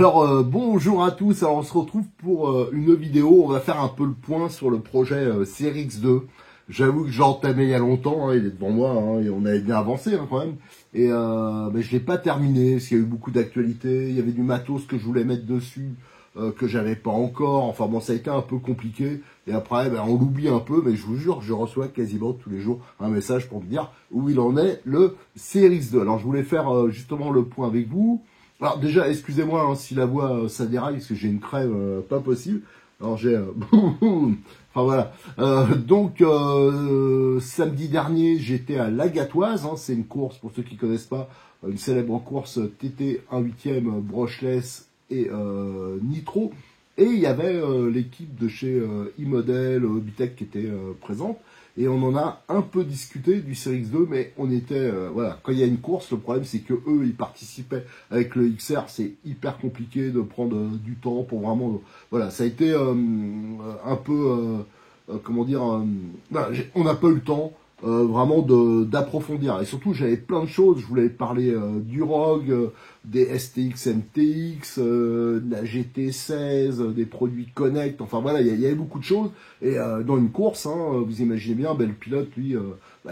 Alors bonjour à tous, alors on se retrouve pour une vidéo, on va faire un peu le point sur le projet Series X2. J'avoue que j'ai entamé il y a longtemps, hein, il est devant moi, hein, et on avait bien avancé quand même. Et mais je l'ai pas terminé, parce qu'il y a eu beaucoup d'actualités, il y avait du matos que je voulais mettre dessus, que j'avais pas encore, enfin bon ça a été un peu compliqué. Et après on l'oublie un peu, mais je vous jure, je reçois quasiment tous les jours un message pour me dire où il en est le Series X2. Alors je voulais faire justement le point avec vous. Alors déjà, excusez-moi hein, si la voix ça déraille, parce que j'ai une crève pas possible. Alors j'ai... enfin voilà. Samedi dernier, j'étais à La Gatoise. Hein, c'est une course, pour ceux qui connaissent pas, une célèbre course TT 1/8 brushless et nitro. Et il y avait l'équipe de chez e-Model, Bitech qui était présente. Et on en a un peu discuté du Series X2, mais on était, voilà, quand il y a une course, le problème c'est que eux, ils participaient avec le XR, c'est hyper compliqué de prendre du temps pour vraiment, voilà, ça a été un peu, comment dire, on n'a pas eu le temps vraiment d'approfondir. Et surtout, j'avais plein de choses, je voulais parler du ROG, des STX, MTX, de la GT16, des produits Connect, enfin voilà, il y avait beaucoup de choses. Et dans une course, hein, vous imaginez bien, ben, le pilote, lui,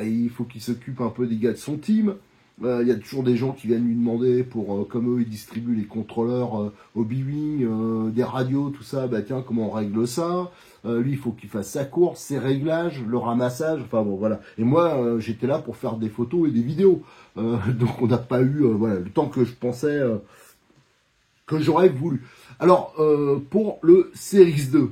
il faut qu'il s'occupe un peu des gars de son team. Il y a toujours des gens qui viennent lui demander pour, comme eux, ils distribuent les contrôleurs au B-Wing, des radios, tout ça, bah tiens, comment on règle ça? Lui, il faut qu'il fasse sa course, ses réglages, le ramassage, enfin bon, voilà. Et moi, j'étais là pour faire des photos et des vidéos. Donc on n'a pas eu, voilà, le temps que je pensais que j'aurais voulu. Alors, pour le Series 2,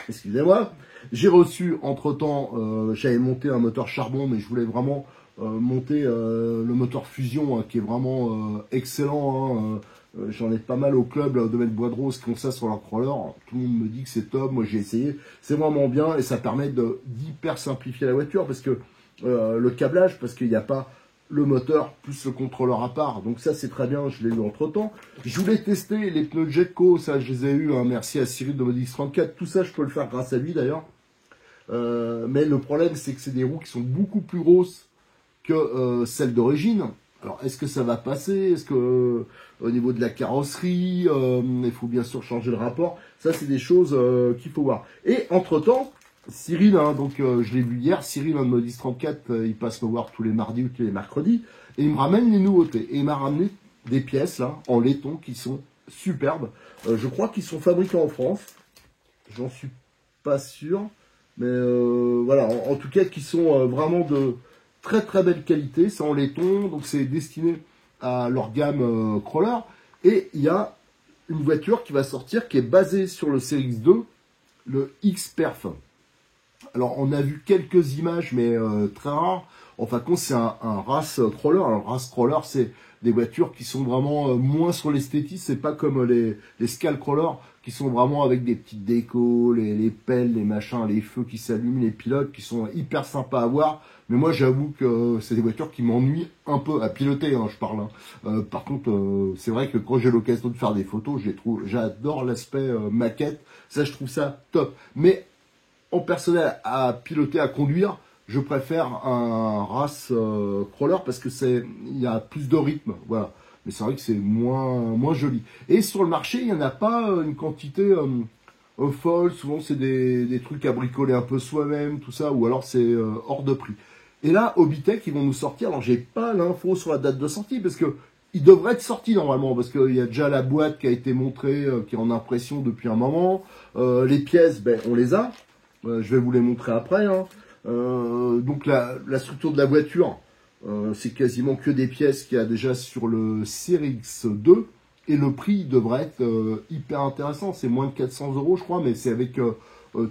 excusez-moi, j'ai reçu, entre-temps, j'avais monté un moteur charbon, mais je voulais vraiment monter le moteur fusion, hein, qui est vraiment excellent. Hein, j'en ai pas mal au club, là, au domaine Bois de Rose, qui ont ça sur leur crawler. Tout le monde me dit que c'est top, moi j'ai essayé. C'est vraiment bien, et ça permet d'hyper simplifier la voiture, parce que le câblage, parce qu'il n'y a pas le moteur plus le contrôleur à part. Donc ça, c'est très bien, je l'ai eu entre-temps. Je voulais tester les pneus Jetco, ça, je les ai eu, hein, merci à Cyril de Modix 34. Tout ça, je peux le faire grâce à lui, d'ailleurs. Mais le problème, c'est que c'est des roues qui sont beaucoup plus grosses que celles d'origine. Alors, est-ce que ça va passer? Est-ce que au niveau de la carrosserie, il faut bien sûr changer le rapport? Ça, c'est des choses qu'il faut voir. Et entre-temps, Cyril, hein, donc je l'ai vu hier, Cyril, de Modis 34, il passe me voir tous les mardis ou tous les mercredis, et il me ramène les nouveautés. Et il m'a ramené des pièces, là, en laiton, qui sont superbes. Je crois qu'ils sont fabriqués en France. J'en suis pas sûr. Mais voilà, en tout cas, qui sont vraiment de très très belle qualité. C'est en laiton, donc c'est destiné à leur gamme crawler. Et il y a une voiture qui va sortir, qui est basée sur le Series X2, le X-Perf. Alors, on a vu quelques images, mais très rares. En fin de compte, c'est un race crawler. Alors, race crawler, c'est des voitures qui sont vraiment moins sur l'esthétisme. C'est pas comme les scale crawlers qui sont vraiment avec des petites décos, les pelles, les machins, les feux qui s'allument, les pilotes qui sont hyper sympas à voir. Mais moi, j'avoue que c'est des voitures qui m'ennuient un peu à piloter, hein, je parle. Hein. Par contre, c'est vrai que quand j'ai l'occasion de faire des photos, j'adore l'aspect maquette. Ça, je trouve ça top. Mais en personnel à piloter, à conduire, je préfère un race crawler parce que il y a plus de rythme, voilà. Mais c'est vrai que c'est moins joli. Et sur le marché, il n'y en a pas une quantité folle. Souvent, c'est des trucs à bricoler un peu soi-même, tout ça, ou alors c'est hors de prix. Et là, Obitech, ils vont nous sortir. Alors, j'ai pas l'info sur la date de sortie parce que il devrait être sorti normalement parce qu'il y a déjà la boîte qui a été montrée, qui est en impression depuis un moment. Les pièces, ben, on les a. Je vais vous les montrer après. Hein. Donc la structure de la voiture, c'est quasiment que des pièces qu'il y a déjà sur le Series X2. Et le prix devrait être hyper intéressant. C'est moins de 400 €, je crois, mais c'est avec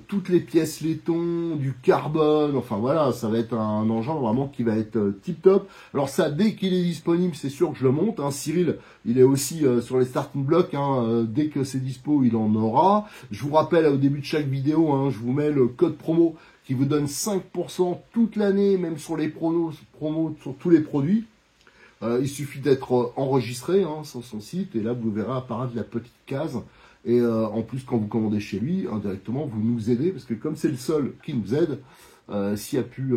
toutes les pièces laiton, du carbone. Enfin voilà, ça va être un engin vraiment qui va être tip top. Alors ça, dès qu'il est disponible, c'est sûr que je le monte. Hein. Cyril, il est aussi sur les starting blocks. Hein. Dès que c'est dispo, il en aura. Je vous rappelle au début de chaque vidéo, hein, je vous mets le code promo qui vous donne 5% toute l'année, même sur les promos sur tous les produits. Il suffit d'être enregistré hein, sur son site et là vous verrez apparaître la petite case Et en plus, quand vous commandez chez lui, indirectement, vous nous aidez, parce que comme c'est le seul qui nous aide, s'il n'y a plus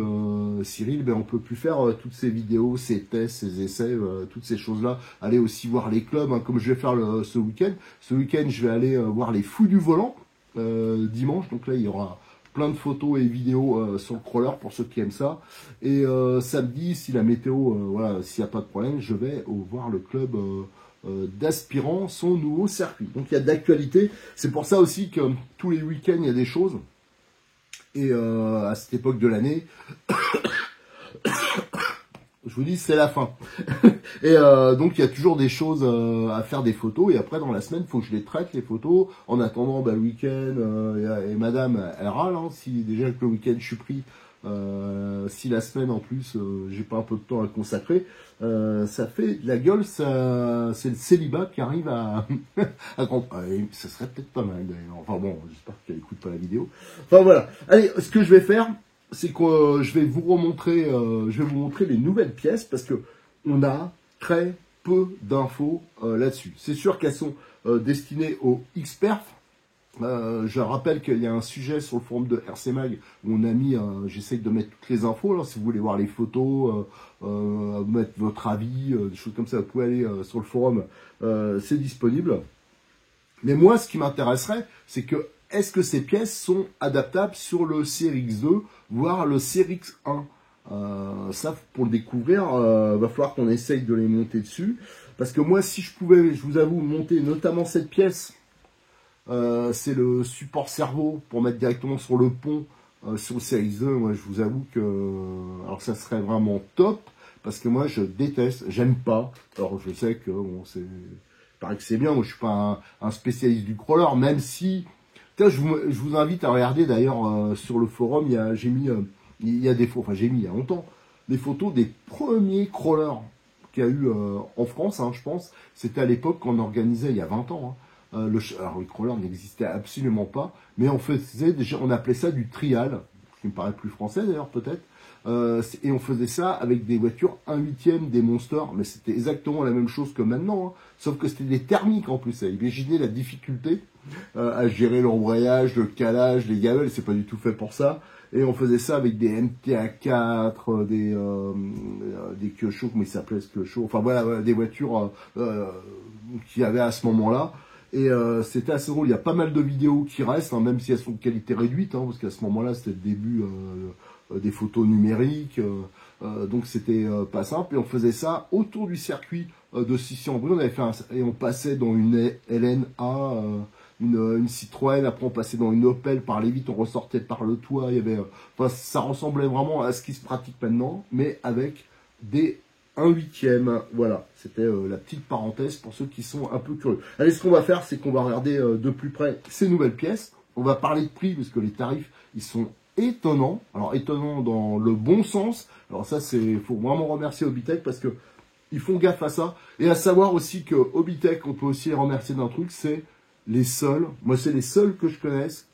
Cyril, ben on peut plus faire toutes ces vidéos, ces tests, ces essais, toutes ces choses-là. Allez aussi voir les clubs, hein, comme je vais faire ce week-end. Ce week-end, je vais aller voir les Fous du Volant dimanche. Donc là, il y aura plein de photos et vidéos sur le crawler pour ceux qui aiment ça. Et samedi, si la météo, voilà, s'il n'y a pas de problème, je vais voir le club d'aspirants, son nouveau circuit. Donc il y a de l'actualité. C'est pour ça aussi que tous les week-ends, il y a des choses. Et à cette époque de l'année, je vous dis, c'est la fin. Et donc, il y a toujours des choses à faire, des photos. Et après, dans la semaine, il faut que je les traite, les photos. En attendant, bah, le week-end, et madame, elle râle. Hein, si déjà que le week-end, je suis pris, si la semaine, en plus, j'ai pas un peu de temps à consacrer, ça fait de la gueule. C'est le célibat qui arrive à, ça serait peut-être pas mal, d'ailleurs. Enfin bon, j'espère qu'elle écoute pas la vidéo. Enfin voilà. Allez, ce que je vais faire, c'est que je vais vous remontrer, je vais vous montrer les nouvelles pièces parce que on a très peu d'infos là-dessus. C'est sûr qu'elles sont destinées aux experts. Je rappelle qu'il y a un sujet sur le forum de RC Mag où on a mis, j'essaye de mettre toutes les infos. Alors, si vous voulez voir les photos, mettre votre avis, des choses comme ça, vous pouvez aller sur le forum, c'est disponible. Mais moi, ce qui m'intéresserait, c'est que est-ce que ces pièces sont adaptables sur le CRX2, voire le CRX1 ça, pour le découvrir, va falloir qu'on essaye de les monter dessus. Parce que moi, si je pouvais, je vous avoue, monter notamment cette pièce, c'est le support cerveau pour mettre directement sur le pont sur le CRX2. Moi, je vous avoue que alors ça serait vraiment top. Parce que moi, je déteste, j'aime pas. Alors, je sais que bon, c'est... Il paraît que c'est bien, moi je suis pas un spécialiste du crawler, même si... Tiens, je vous invite à regarder d'ailleurs sur le forum, j'ai mis, il y a des photos, enfin j'ai mis il y a longtemps, des photos des premiers crawlers qu'il y a eu en France, hein, je pense. C'était à l'époque qu'on organisait, il y a 20 ans. Hein, alors le crawler n'existait absolument pas, mais on faisait déjà, on appelait ça du trial, ce qui me paraît plus français d'ailleurs peut-être. Et on faisait ça avec des voitures 1/8 des Monsters, mais c'était exactement la même chose que maintenant, hein, sauf que c'était des thermiques en plus. Imaginez la difficulté à gérer l'embrayage, le calage, les gamelles, c'est pas du tout fait pour ça. Et on faisait ça avec des MTA4, des Kyosho, comment ils s'appelaient ce Kyosho, enfin voilà, des voitures qu'il y avait à ce moment-là. Et c'était assez drôle, il y a pas mal de vidéos qui restent, hein, même si elles sont de qualité réduite, hein, parce qu'à ce moment-là, c'était le début des photos numériques, donc c'était pas simple. Et on faisait ça autour du circuit de Sissy-en-Brie. On avait fait et on passait dans une LNA, une Citroën, après on passait dans une Opel par les vitres, on ressortait par le toit. Il y avait, enfin, ça ressemblait vraiment à ce qui se pratique maintenant, mais avec des 1/8. Voilà, c'était la petite parenthèse pour ceux qui sont un peu curieux. Allez, ce qu'on va faire, c'est qu'on va regarder de plus près ces nouvelles pièces. On va parler de prix, parce que les tarifs, ils sont étonnants. Alors, étonnants dans le bon sens. Alors ça, faut vraiment remercier Hobbytech, parce que ils font gaffe à ça. Et à savoir aussi que Hobbytech, on peut aussi les remercier d'un truc, c'est les seuls, moi c'est les seuls que je connaisse,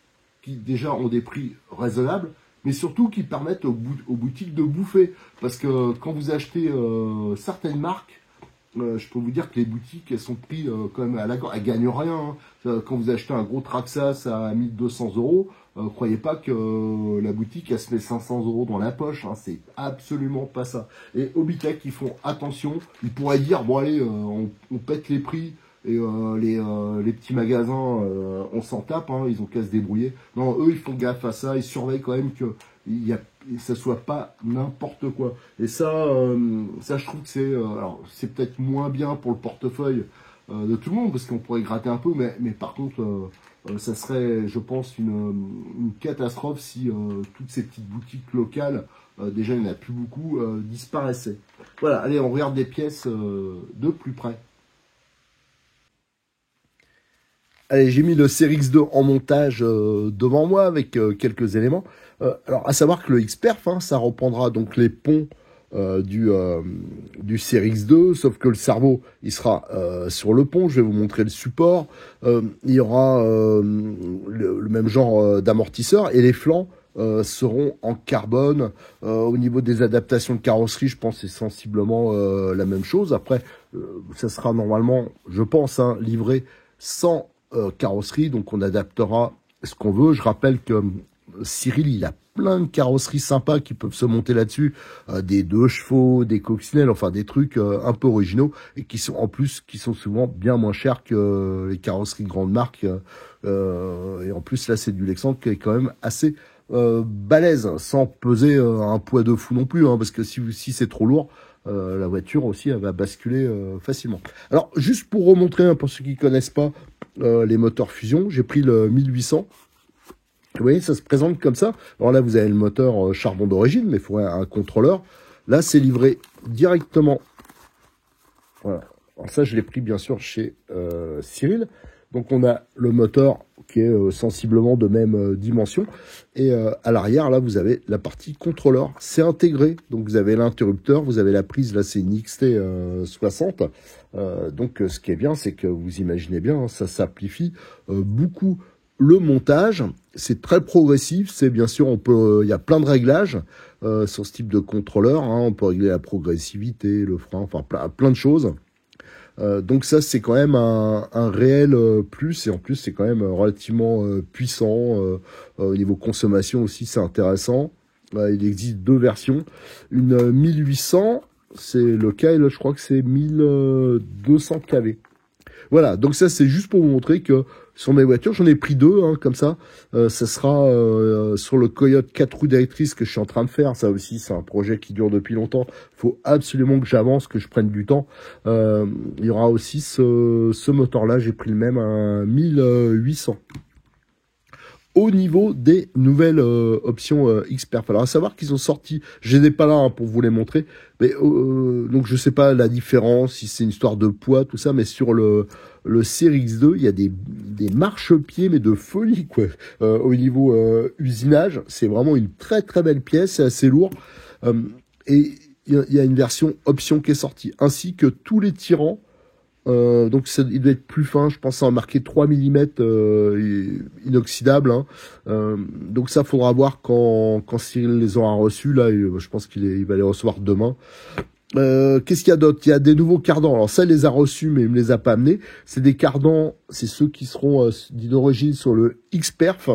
qui déjà ont des prix raisonnables, mais surtout qui permettent aux boutiques de bouffer. Parce que quand vous achetez certaines marques, je peux vous dire que les boutiques, elles sont prises quand même à la gorge. Elles gagnent rien. Hein. Quand vous achetez un gros Traxxas à 1200 €, croyez pas que la boutique, elle se met 500 € dans la poche. Hein. C'est absolument pas ça. Et Hobbytech, ils font attention. Ils pourraient dire, bon allez, on pète les prix. Et les petits magasins, on s'en tape, hein, ils ont qu'à se débrouiller. Non, eux, ils font gaffe à ça, ils surveillent quand même que ça soit pas n'importe quoi. Et ça, je trouve que alors c'est peut-être moins bien pour le portefeuille de tout le monde, parce qu'on pourrait gratter un peu, mais par contre, ça serait, je pense, une catastrophe si toutes ces petites boutiques locales, déjà il n'y en a plus beaucoup, disparaissaient. Voilà, allez, on regarde des pièces de plus près. Allez, j'ai mis le CRX2 en montage devant moi avec quelques éléments. Alors, à savoir que le Xperf, hein, ça reprendra donc les ponts du CRX2, sauf que le cerveau, il sera sur le pont. Je vais vous montrer le support. Il y aura le même genre d'amortisseur et les flancs seront en carbone. Au niveau des adaptations de carrosserie, je pense que c'est sensiblement la même chose. Après, ça sera normalement, je pense, hein, livré sans carrosserie, donc on adaptera ce qu'on veut. Je rappelle que Cyril, il a plein de carrosseries sympas qui peuvent se monter là-dessus, des 2 chevaux, des coccinelles, enfin des trucs un peu originaux et qui sont en plus qui sont souvent bien moins chers que les carrosseries grandes marques. Et en plus là, c'est du Lexan qui est quand même assez balèze, sans peser un poids de fou non plus, hein, parce que si c'est trop lourd, la voiture aussi elle va basculer facilement. Alors juste pour remontrer, hein, pour ceux qui connaissent pas les moteurs fusion, j'ai pris le 1800. Vous voyez, ça se présente comme ça. Alors là, vous avez le moteur charbon d'origine, mais il faudrait un contrôleur. Là, c'est livré directement. Voilà. Alors ça, je l'ai pris bien sûr chez Cyril. Donc on a le moteur qui est sensiblement de même dimension. Et à l'arrière, là, vous avez la partie contrôleur. C'est intégré. Donc vous avez l'interrupteur, vous avez la prise. Là, c'est une XT60. Donc ce qui est bien, c'est que vous imaginez bien, hein, ça simplifie beaucoup le montage. C'est très progressif. C'est bien sûr, il y a plein de réglages sur ce type de contrôleur. Hein. On peut régler la progressivité, le frein, enfin plein de choses. Donc ça, c'est quand même un réel plus, et en plus, c'est quand même relativement puissant. Au niveau consommation aussi, c'est intéressant. Il existe 2 versions. Une 1800, c'est le cas, je crois que c'est 1200 kV. Voilà, donc ça, c'est juste pour vous montrer que sur mes voitures, j'en ai pris 2, hein, comme ça. Ça sera sur le Coyote 4 roues directrices que je suis en train de faire. Ça aussi, c'est un projet qui dure depuis longtemps. Il faut absolument que j'avance, que je prenne du temps. Il y aura aussi ce moteur-là. J'ai pris le même, un 1800. Au niveau des nouvelles options Xperf. Alors à savoir qu'ils ont sorti, je n'ai pas là hein, pour vous les montrer, mais donc je sais pas la différence, si c'est une histoire de poids, tout ça, mais sur le CRX2, il y a des marchepieds, mais de folie, quoi. Au niveau usinage, c'est vraiment une très très belle pièce, c'est assez lourd. Et il y a une version option qui est sortie, ainsi que tous les tirants. Donc il doit être plus fin, je pense à en marquer 3 mm inoxydable. Hein. Donc ça, faudra voir quand Cyril les aura reçus. Là, je pense qu'il va les recevoir demain. Qu'est-ce qu'il y a d'autre? Il y a des nouveaux cardans. Alors ça, il les a reçus, mais il me les a pas amenés. C'est des cardans, c'est ceux qui seront d'origine sur le Xperf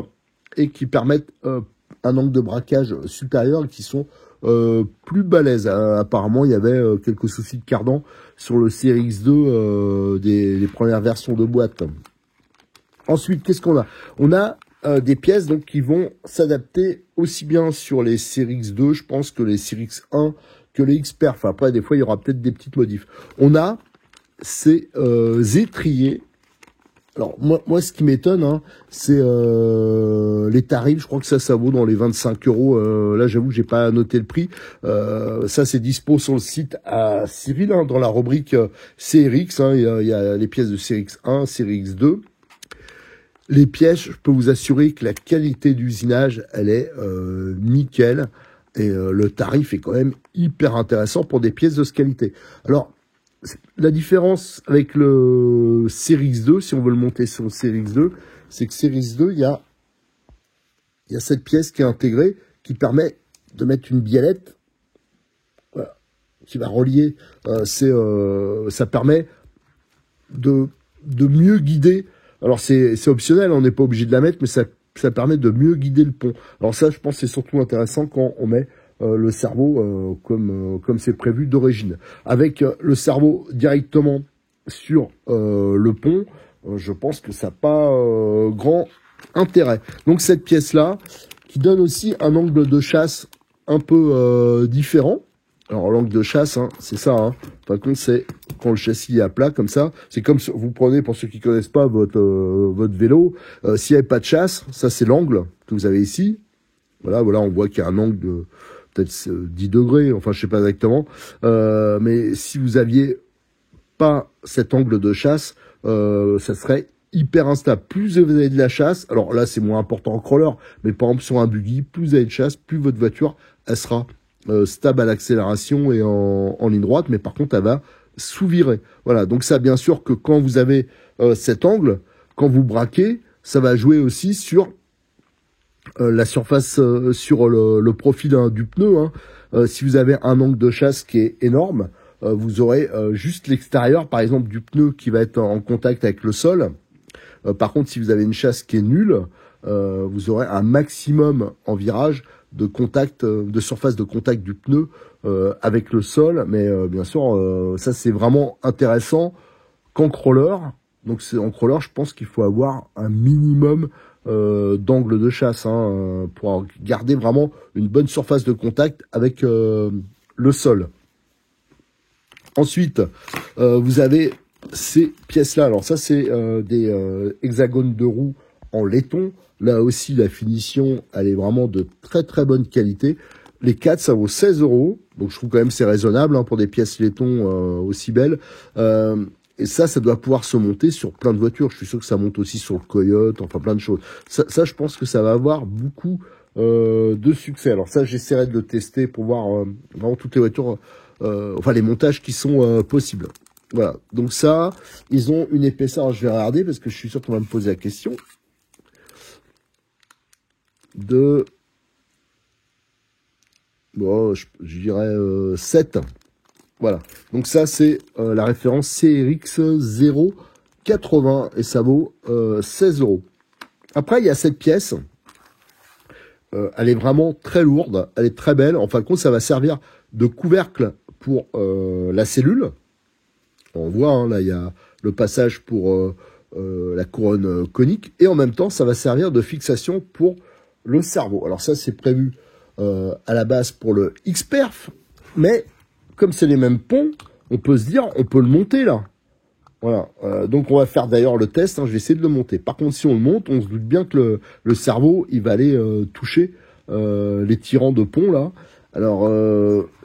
et qui permettent un angle de braquage supérieur et qui sont plus balèzes. Apparemment, il y avait quelques soucis de cardan sur le CRX2 des premières versions de boîte. Ensuite, qu'est-ce qu'on a? On a des pièces donc qui vont s'adapter aussi bien sur les CRX2, je pense, que les CRX1, que les Xperf. Après, des fois, il y aura peut-être des petites modifs. On a ces étriers. Alors, moi, ce qui m'étonne, hein, c'est les tarifs. Je crois que ça vaut dans les 25 €. Là, j'avoue que j'ai pas noté le prix. Ça, c'est dispo sur le site à Cyril, hein, dans la rubrique CRX. Hein, il y a les pièces de CRX1, CRX2. Les pièces, je peux vous assurer que la qualité d'usinage, elle est nickel. Et le tarif est quand même hyper intéressant pour des pièces de ce qualité. Alors, la différence avec le CRX2, si on veut le monter sur le CRX2, c'est que CRX2, il y a cette pièce qui est intégrée, qui permet de mettre une biellette, voilà, qui va relier. Ça permet de mieux guider. Alors c'est optionnel, on n'est pas obligé de la mettre, mais ça permet de mieux guider le pont. Alors ça, je pense que c'est surtout intéressant quand on met le cerveau comme c'est prévu d'origine. Avec le cerveau directement sur le pont, je pense que ça n'a pas grand intérêt. Donc cette pièce-là, qui donne aussi un angle de chasse un peu différent. Alors l'angle de chasse, hein, c'est ça. Hein. Par contre, c'est quand le châssis est à plat comme ça. C'est comme vous prenez, pour ceux qui connaissent pas votre vélo, s'il n'y avait pas de chasse, ça c'est l'angle que vous avez ici. Voilà, on voit qu'il y a un angle de peut-être 10 degrés, enfin je sais pas exactement. Mais si vous aviez pas cet angle de chasse, ça serait hyper instable. Plus vous avez de la chasse, alors là c'est moins important en crawler, mais par exemple sur un buggy, plus vous avez de chasse, plus votre voiture elle sera stable à l'accélération et en ligne droite, mais par contre elle va sous-virer. Voilà, donc ça bien sûr que quand vous avez cet angle, quand vous braquez, ça va jouer aussi sur la surface, sur le profil du pneu. Hein. Si vous avez un angle de chasse qui est énorme, vous aurez juste l'extérieur, par exemple, du pneu qui va être en contact avec le sol. Par contre, si vous avez une chasse qui est nulle, vous aurez un maximum en virage de contact, de surface de contact du pneu avec le sol. Mais bien sûr, ça c'est vraiment intéressant qu'en crawler. Donc en crawler, je pense qu'il faut avoir un minimum d'angle de chasse pour garder vraiment une bonne surface de contact avec le sol. Ensuite, vous avez ces pièces-là. Alors ça, c'est des hexagones de roues en laiton. Là aussi, la finition, elle est vraiment de très très bonne qualité. Les 4, ça vaut 16 €. Donc je trouve quand même c'est raisonnable pour des pièces laiton aussi belles. Et ça doit pouvoir se monter sur plein de voitures. Je suis sûr que ça monte aussi sur le Coyote, enfin plein de choses. Ça je pense que ça va avoir beaucoup de succès. Alors ça, j'essaierai de le tester pour voir vraiment toutes les voitures, enfin les montages qui sont possibles. Voilà. Donc ça, ils ont une épaisseur. Alors, je vais regarder parce que je suis sûr qu'on va me poser la question de... Bon, je dirais 7. Voilà. Donc ça, c'est la référence CRX 080 et ça vaut 16 €. Après, il y a cette pièce. Elle est vraiment très lourde. Elle est très belle. En fin de compte, ça va servir de couvercle pour la cellule. On voit, là, il y a le passage pour la couronne conique. Et en même temps, ça va servir de fixation pour le cerveau. Alors ça, c'est prévu à la base pour le X-Perf. Mais comme c'est les mêmes ponts, on peut se dire, on peut le monter là. Voilà. Donc on va faire d'ailleurs le test. Je vais essayer de le monter. Par contre, si on le monte, on se doute bien que le cerveau, il va aller toucher les tirants de pont là. Alors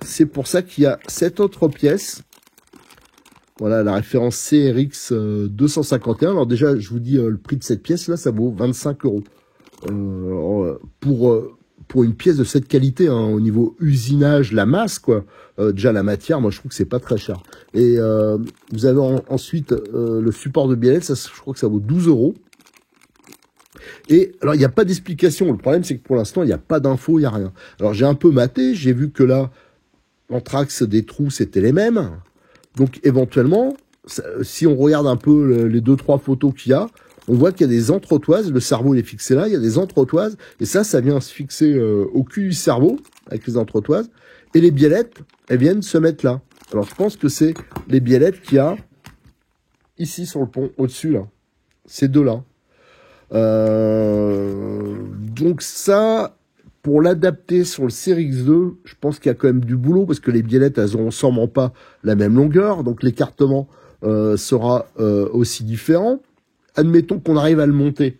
c'est pour ça qu'il y a cette autre pièce. Voilà, la référence CRX 251. Alors déjà, je vous dis le prix de cette pièce là, ça vaut 25 €. Pour une pièce de cette qualité, au niveau usinage, la masse, quoi. Déjà la matière, moi je trouve que c'est pas très cher. Et vous avez ensuite le support de biellette, ça je crois que ça vaut 12 €. Et alors il n'y a pas d'explication. Le problème c'est que pour l'instant il n'y a pas d'infos, il n'y a rien. Alors j'ai un peu maté, j'ai vu que là l'anthrax des trous c'était les mêmes. Donc éventuellement, si on regarde un peu les 2-3 photos qu'il y a, on voit qu'il y a des entretoises, le cerveau il est fixé là, il y a des entretoises, et ça vient se fixer au cul du cerveau, avec les entretoises, et les biellettes, elles viennent se mettre là. Alors je pense que c'est les biellettes qu'il y a ici sur le pont, au-dessus là, ces deux-là. Donc ça, pour l'adapter sur le CRX2, je pense qu'il y a quand même du boulot, parce que les biellettes, elles n'auront sûrement pas la même longueur, donc l'écartement sera aussi différent. Admettons qu'on arrive à le monter.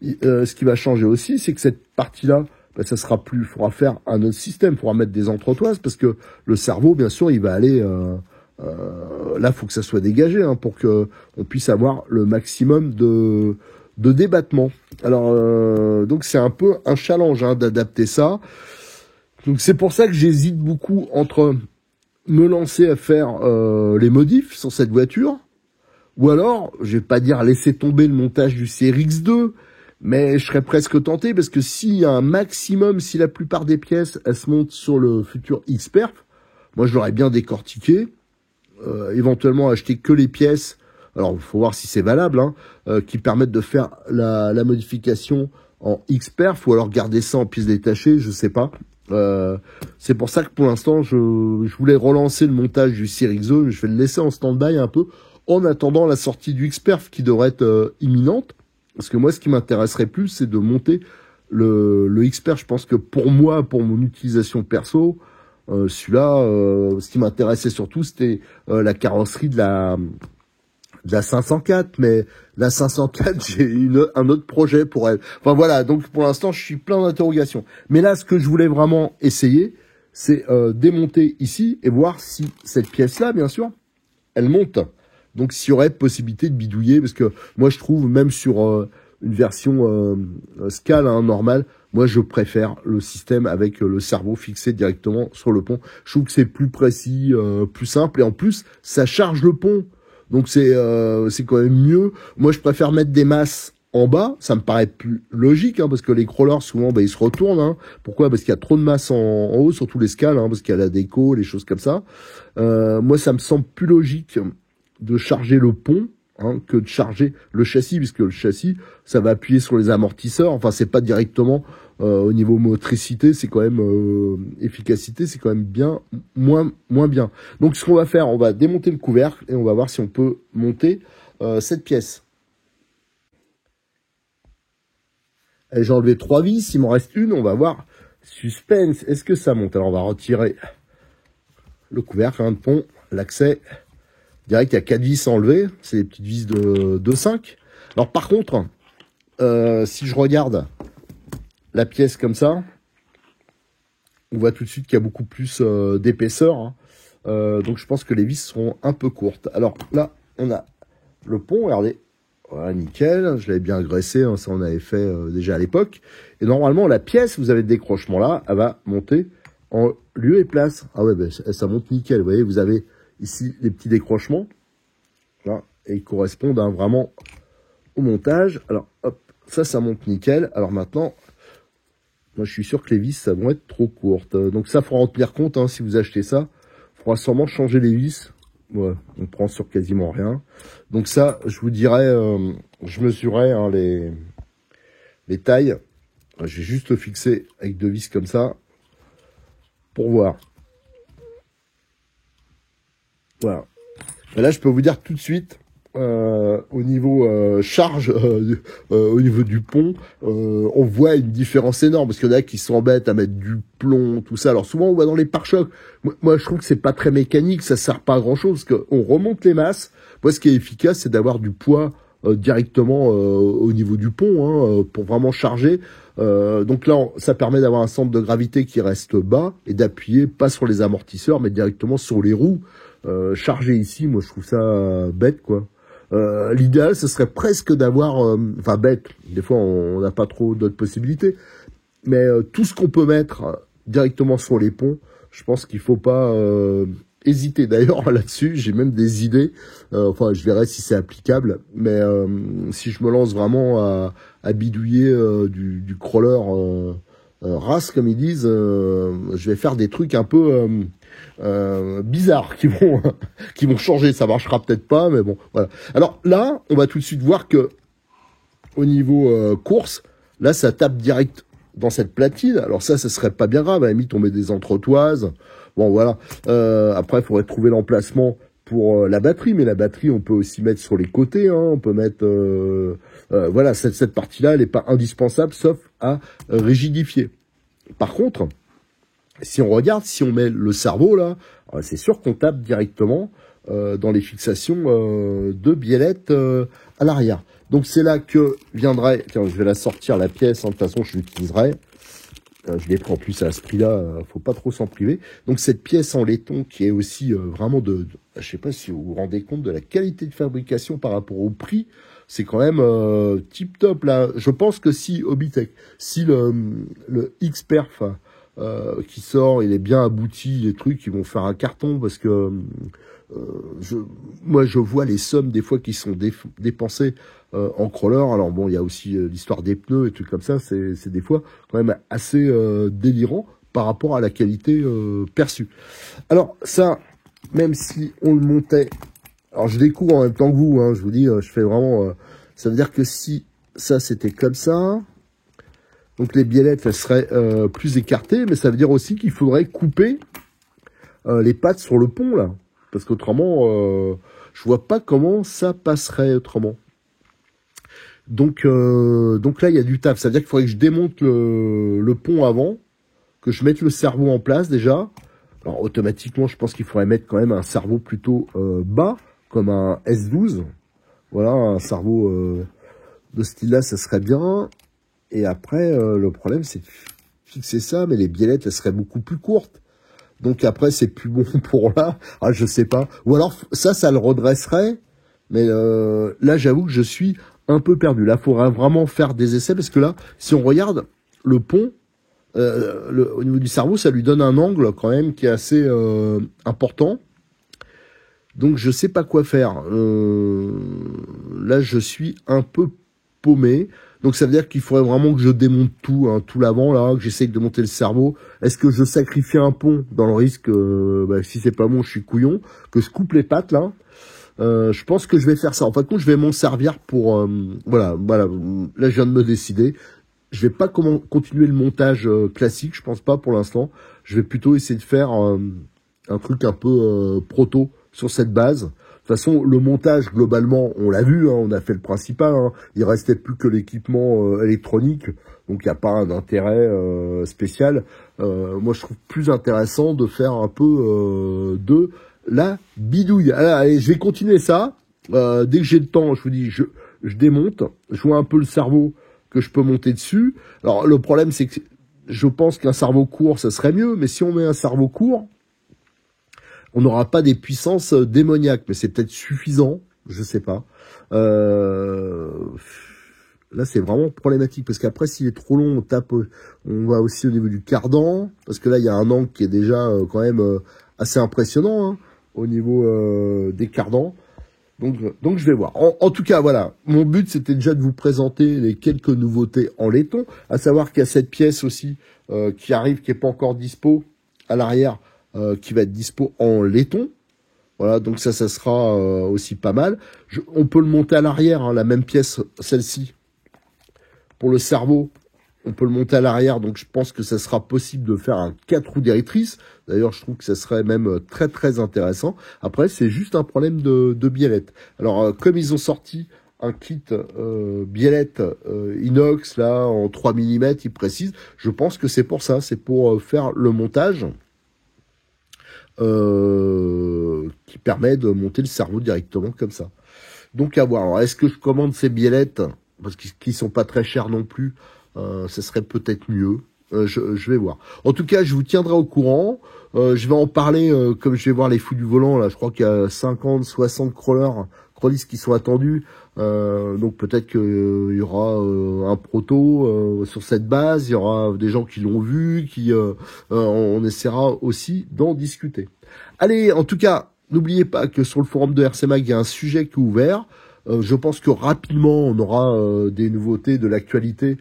Ce qui va changer aussi, c'est que cette partie-là, ça sera plus. Il faudra faire un autre système, il faudra mettre des entretoises, parce que le cerveau, bien sûr, il va aller. Là, il faut que ça soit dégagé pour que on puisse avoir le maximum de débattement. Alors, donc c'est un peu un challenge d'adapter ça. Donc c'est pour ça que j'hésite beaucoup entre me lancer à faire les modifs sur cette voiture. Ou alors, je vais pas dire laisser tomber le montage du CRX2, mais je serais presque tenté, parce que s'il y a un maximum, si la plupart des pièces, elles se montent sur le futur X-Perf, moi je l'aurais bien décortiqué, éventuellement acheter que les pièces, alors il faut voir si c'est valable, qui permettent de faire la modification en X-Perf, ou alors garder ça en pièces détachées, je sais pas. C'est pour ça que pour l'instant, je voulais relancer le montage du CRX2, mais je vais le laisser en stand-by un peu, en attendant la sortie du X-Perf qui devrait être imminente. Parce que moi, ce qui m'intéresserait plus, c'est de monter le X-Perf. Je pense que pour moi, pour mon utilisation perso, celui-là, ce qui m'intéressait surtout, c'était la carrosserie de la 504. Mais la 504, j'ai un autre projet pour elle. Enfin voilà, donc pour l'instant, je suis plein d'interrogations. Mais là, ce que je voulais vraiment essayer, c'est démonter ici et voir si cette pièce-là, bien sûr, elle monte. Donc, s'il y aurait possibilité de bidouiller, parce que moi, je trouve, même sur une version Scale normale, moi, je préfère le système avec le cerveau fixé directement sur le pont. Je trouve que c'est plus précis, plus simple, et en plus, ça charge le pont. Donc, c'est quand même mieux. Moi, je préfère mettre des masses en bas, ça me paraît plus logique, parce que les crawlers, souvent, ils se retournent. Pourquoi? Parce qu'il y a trop de masse en haut, surtout les Scales, parce qu'il y a la déco, les choses comme ça. Moi, ça me semble plus logique de charger le pont hein, que de charger le châssis, puisque le châssis, ça va appuyer sur les amortisseurs. Enfin, c'est pas directement au niveau motricité, c'est quand même efficacité, c'est quand même bien moins bien. Donc, ce qu'on va faire, on va démonter le couvercle et on va voir si on peut monter cette pièce. J'ai enlevé 3 vis, il m'en reste une, on va voir. Suspense, est-ce que ça monte? Alors, on va retirer le couvercle, de pont, l'accès. Direct, il y a 4 vis enlevées, c'est des petites vis de 5. Alors par contre, si je regarde la pièce comme ça, on voit tout de suite qu'il y a beaucoup plus d'épaisseur. Hein. Donc je pense que les vis seront un peu courtes. Alors là, on a le pont, regardez. Voilà, nickel, je l'avais bien graissé, hein, ça on avait fait déjà à l'époque. Et normalement, la pièce, vous avez le décrochement là, elle va monter en lieu et place. Ah ouais, ben, ça monte nickel, vous voyez, vous avez ici les petits décrochements, là, et ils correspondent hein, vraiment au montage. Alors, hop, ça monte nickel. Alors maintenant, moi je suis sûr que les vis, ça vont être trop courtes. Donc ça, il faudra en tenir compte, hein, si vous achetez ça. Il faudra sûrement changer les vis. Ouais, on prend sur quasiment rien. Donc ça, je vous dirais, je mesurais hein, les tailles. Je vais juste le fixer avec 2 vis comme ça, pour voir. Voilà. Et là, je peux vous dire tout de suite, au niveau charge, au niveau du pont, on voit une différence énorme, parce qu'il y en a qui s'embêtent à mettre du plomb, tout ça. Alors souvent, on voit dans les pare-chocs. Moi, je trouve que c'est pas très mécanique, ça sert pas à grand-chose, parce qu'on remonte les masses. Moi, ce qui est efficace, c'est d'avoir du poids directement au niveau du pont, hein, pour vraiment charger. Donc là, ça permet d'avoir un centre de gravité qui reste bas et d'appuyer pas sur les amortisseurs, mais directement sur les roues. Charger ici, moi, je trouve ça bête, quoi. L'idéal, ce serait presque d'avoir, enfin bête, des fois on n'a pas trop d'autres possibilités, mais tout ce qu'on peut mettre directement sur les ponts, je pense qu'il faut pas hésiter. D'ailleurs là-dessus, j'ai même des idées, enfin je verrai si c'est applicable, mais si je me lance vraiment à bidouiller du crawler race comme ils disent, je vais faire des trucs un peu bizarres qui vont changer. Ça marchera peut-être pas, mais bon, voilà. Alors là, on va tout de suite voir que au niveau course, là, ça tape direct dans cette platine. Alors ça serait pas bien grave. À la limite, on met des entretoises. Bon, voilà. Après, il faudrait trouver l'emplacement pour la batterie, mais la batterie, on peut aussi mettre sur les côtés. Hein. On peut mettre, voilà, cette partie-là, elle n'est pas indispensable, sauf à rigidifier. Par contre, si on regarde, si on met le cerveau là, c'est sûr qu'on tape directement dans les fixations de biellette à l'arrière. Donc c'est là que viendrait, tiens, je vais la sortir la pièce, hein, de toute façon je l'utiliserai. Je l'ai pris en plus à ce prix-là, faut pas trop s'en priver. Donc cette pièce en laiton qui est aussi vraiment je sais pas si vous vous rendez compte de la qualité de fabrication par rapport au prix, c'est quand même tip top là. Je pense que si Hobbytech, si le X-Perf qui sort, il est bien abouti, les trucs, ils vont faire un carton parce que moi je vois les sommes des fois qui sont dépensées en crawler. Alors bon, il y a aussi l'histoire des pneus et trucs comme ça, c'est des fois quand même assez délirant par rapport à la qualité perçue. Alors ça, même si on le montait, alors je découvre en même temps que vous, hein, je vous dis, je fais vraiment, ça veut dire que si ça c'était comme ça, donc les biellettes elles seraient plus écartées, mais ça veut dire aussi qu'il faudrait couper les pattes sur le pont là, parce qu'autrement, je vois pas comment ça passerait autrement. Donc là, il y a du taf. Ça veut dire qu'il faudrait que je démonte le pont avant, que je mette le cerveau en place déjà. Alors automatiquement, je pense qu'il faudrait mettre quand même un cerveau plutôt bas, comme un S12. Voilà, un cerveau de ce style-là, ça serait bien. Et après, le problème, c'est de fixer ça, mais les biellettes, elles seraient beaucoup plus courtes. Donc après, c'est plus bon pour là. Ah, je sais pas. Ou alors, ça le redresserait. Mais là, j'avoue que je suis un peu perdu. Là, il faudra vraiment faire des essais, parce que là, si on regarde le pont, au niveau du cerveau, ça lui donne un angle quand même qui est assez important. Donc, je sais pas quoi faire. Là, je suis un peu paumé. Donc, ça veut dire qu'il faudrait vraiment que je démonte tout, hein, tout l'avant, là, que j'essaye de monter le cerveau. Est-ce que je sacrifie un pont dans le risque, si c'est pas bon, je suis couillon, que je coupe les pattes, là. Je pense que je vais faire ça. En fin de compte, je vais m'en servir pour... voilà. Là, je viens de me décider. Je vais pas continuer le montage classique, je pense pas pour l'instant. Je vais plutôt essayer de faire un truc un peu proto sur cette base. De toute façon, le montage, globalement, on l'a vu, hein, on a fait le principal. Hein. Il restait plus que l'équipement électronique, donc il n'y a pas un intérêt spécial. Moi, je trouve plus intéressant de faire un peu de la bidouille. Allez, je vais continuer ça. Dès que j'ai le temps, je vous dis, je démonte, je vois un peu le cerveau que je peux monter dessus. Alors, le problème, c'est que je pense qu'un cerveau court, ça serait mieux, mais si on met un cerveau court, on n'aura pas des puissances démoniaques, mais c'est peut-être suffisant, je sais pas. Là, c'est vraiment problématique, parce qu'après, s'il est trop long, on va aussi au niveau du cardan, parce que là, il y a un angle qui est déjà quand même assez impressionnant, hein, au niveau des cardans. Donc je vais voir. En tout cas, voilà, mon but c'était déjà de vous présenter les quelques nouveautés en laiton, à savoir qu'il y a cette pièce aussi qui arrive, qui est pas encore dispo à l'arrière, qui va être dispo en laiton. Voilà, donc ça sera aussi pas mal. On peut le monter à l'arrière, hein, la même pièce, celle-ci, pour le cerveau. On peut le monter à l'arrière, donc je pense que ça sera possible de faire un 4 roues directrices. D'ailleurs, je trouve que ça serait même très très intéressant. Après, c'est juste un problème de biellette. Alors, comme ils ont sorti un kit biellette inox, là, en 3 mm, ils précisent, je pense que c'est pour ça, c'est pour faire le montage qui permet de monter le cerveau directement comme ça. Donc, à voir. Alors, est-ce que je commande ces biellettes, parce qu'ils sont pas très chers non plus, ça serait peut-être mieux. Je vais voir. En tout cas, je vous tiendrai au courant. Je vais en parler comme je vais voir les fous du volant. Là, je crois qu'il y a 50, 60 crawlies qui sont attendus. Donc peut-être qu'il y aura un proto sur cette base. Il y aura des gens qui l'ont vu, on essaiera aussi d'en discuter. Allez, en tout cas, n'oubliez pas que sur le forum de RC Mag, il y a un sujet qui est ouvert. Je pense que rapidement, on aura des nouveautés de l'actualité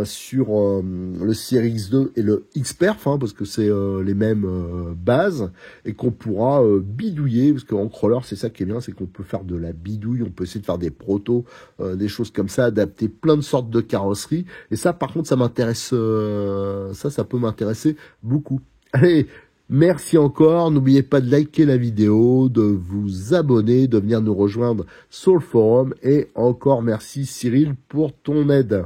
sur le Series X2 et le X-Perf, hein, parce que c'est les mêmes bases, et qu'on pourra bidouiller, parce qu'en crawler, c'est ça qui est bien, c'est qu'on peut faire de la bidouille, on peut essayer de faire des protos, des choses comme ça, adapter plein de sortes de carrosseries, et ça, par contre, ça m'intéresse, ça peut m'intéresser beaucoup. Allez, merci encore, n'oubliez pas de liker la vidéo, de vous abonner, de venir nous rejoindre sur le forum, et encore merci Cyril pour ton aide.